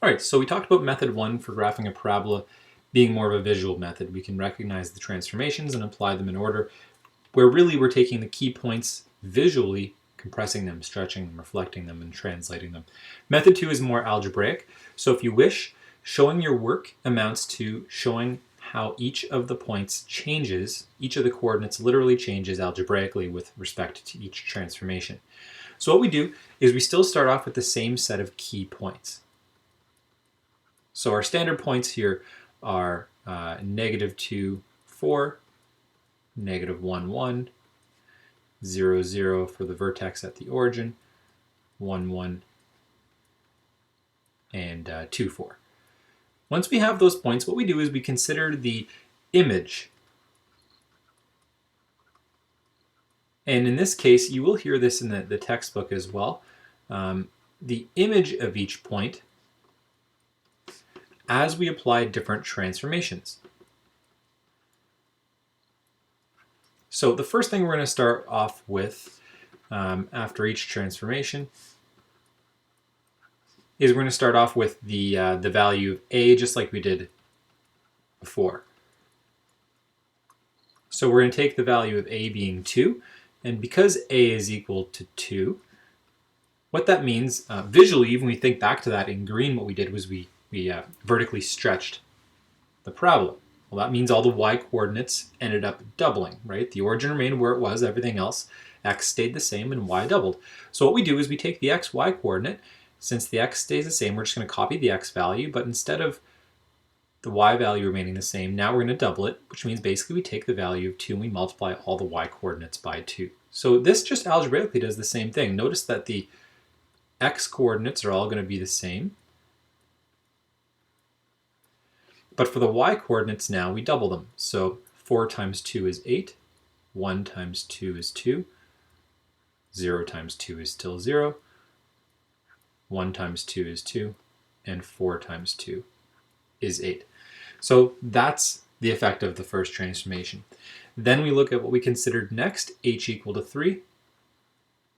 All right, so we talked about method one for graphing a parabola being more of a visual method. We can recognize the transformations and apply them in order, where really we're taking the key points visually, compressing them, stretching them, reflecting them, and translating them. Method two is more algebraic. So if you wish, showing your work amounts to showing how each of the points changes, each of the coordinates literally changes algebraically with respect to each transformation. So what we do is we still start off with the same set of key points. So our standard points here are -2, 4, -1, 1, 0, 0 for the vertex at the origin, 1, 1, and 2, 4. Once we have those points, what we do is we consider the image. And in this case, you will hear this in the textbook as well. The image of each point as we apply different transformations. So the first thing we're going to start off with after each transformation is we're going to start off with the value of a, just like we did before. So we're going to take the value of a being 2, and because a is equal to 2, what that means visually, even we think back to that in green, what we did was we vertically stretched the parabola. Well, that means all the y coordinates ended up doubling, right? The origin remained where it was, everything else, x stayed the same and y doubled. So what we do is we take the x, y coordinate. Since the x stays the same, we're just going to copy the x value, but instead of the y value remaining the same, now we're going to double it, which means basically we take the value of 2 and we multiply all the y coordinates by 2. So this just algebraically does the same thing. Notice that the x coordinates are all going to be the same. But for the y coordinates now, we double them. So 4 times 2 is 8, 1 times 2 is 2, 0 times 2 is still 0, 1 times 2 is 2, and 4 times 2 is 8. So that's the effect of the first transformation. Then we look at what we considered next, h equal to 3.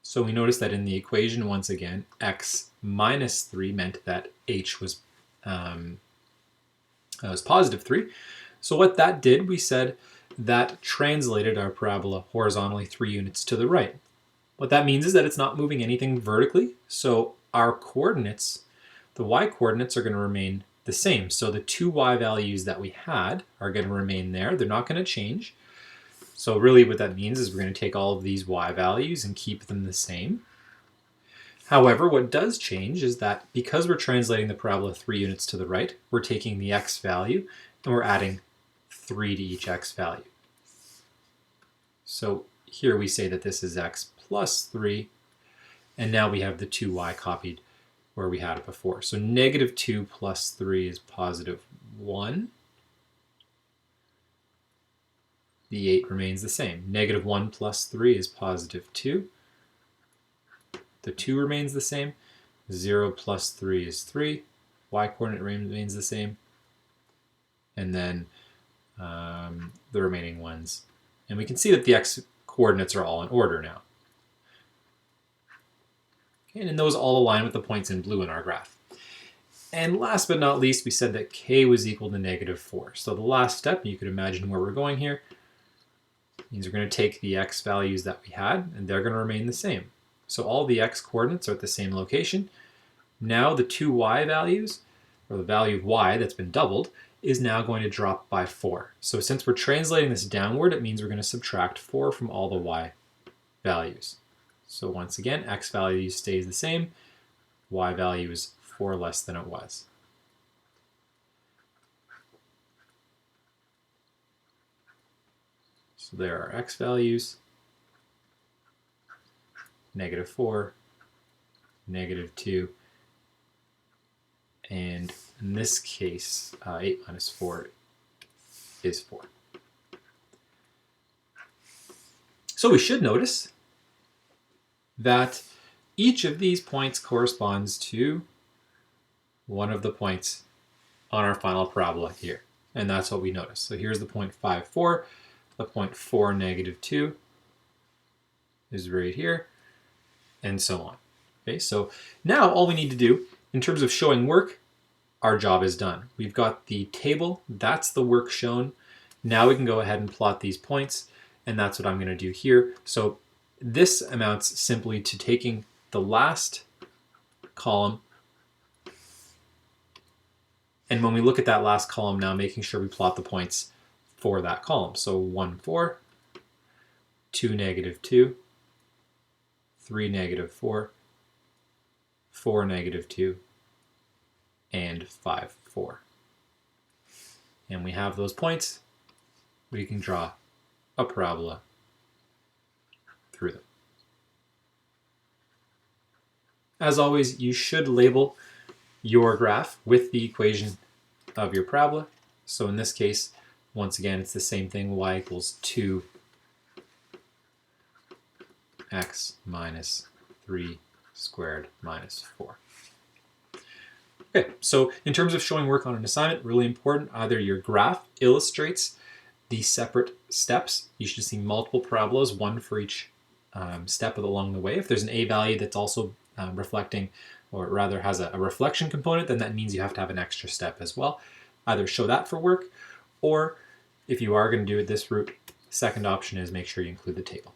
So we notice that in the equation, once again, x minus 3 meant that h was positive 3. So what that did, we said that translated our parabola horizontally 3 units to the right. What that means is that it's not moving anything vertically, so our coordinates, the y coordinates, are going to remain the same. So the 2 y values that we had are going to remain there. They're not going to change. So really what that means is we're going to take all of these y values and keep them the same. However, what does change is that because we're translating the parabola 3 units to the right, we're taking the x value and we're adding 3 to each x value. So here we say that this is x plus 3, and now we have the 2y copied where we had it before. So -2 plus 3 is positive 1. The 8 remains the same. -1 plus 3 is positive 2. The 2 remains the same. 0 plus 3 is 3. Y coordinate remains the same. And then the remaining ones. And we can see that the x coordinates are all in order now. Okay, and those all align with the points in blue in our graph. And last but not least, we said that k was equal to -4. So the last step, you could imagine where we're going here, means we're going to take the x values that we had, and they're going to remain the same. So all the x coordinates are at the same location. Now the 2 y values, or the value of y that's been doubled, is now going to drop by 4. So since we're translating this downward, it means we're going to subtract 4 from all the y values. So once again, x value stays the same. Y value is 4 less than it was. So there are x values. -4, -2, and in this case, 8 minus 4 is 4. So we should notice that each of these points corresponds to one of the points on our final parabola here, and that's what we notice. So here's the point 5, 4, the point 4, -2 is right here, and so on. Okay, so now all we need to do in terms of showing work our job is done. We've got the table, that's the work shown. Now we can go ahead and plot these points, and that's what I'm going to do here. So this amounts simply to taking the last column, and when we look at that last column now, making sure we plot the points for that column. So 1, 4, 2, negative 2, 3, negative 4, 4, negative 2, and 5, 4. And we have those points. We can draw a parabola through them. As always, you should label your graph with the equation of your parabola. So in this case, once again, it's the same thing, y equals 2x minus 3 squared minus 4. Okay, so in terms of showing work on an assignment, really important, either your graph illustrates the separate steps. You should see multiple parabolas, one for each step along the way. If there's an a value that's also reflecting, or rather has a reflection component, then that means you have to have an extra step as well. Either show that for work, or if you are going to do it this route, second option is make sure you include the table.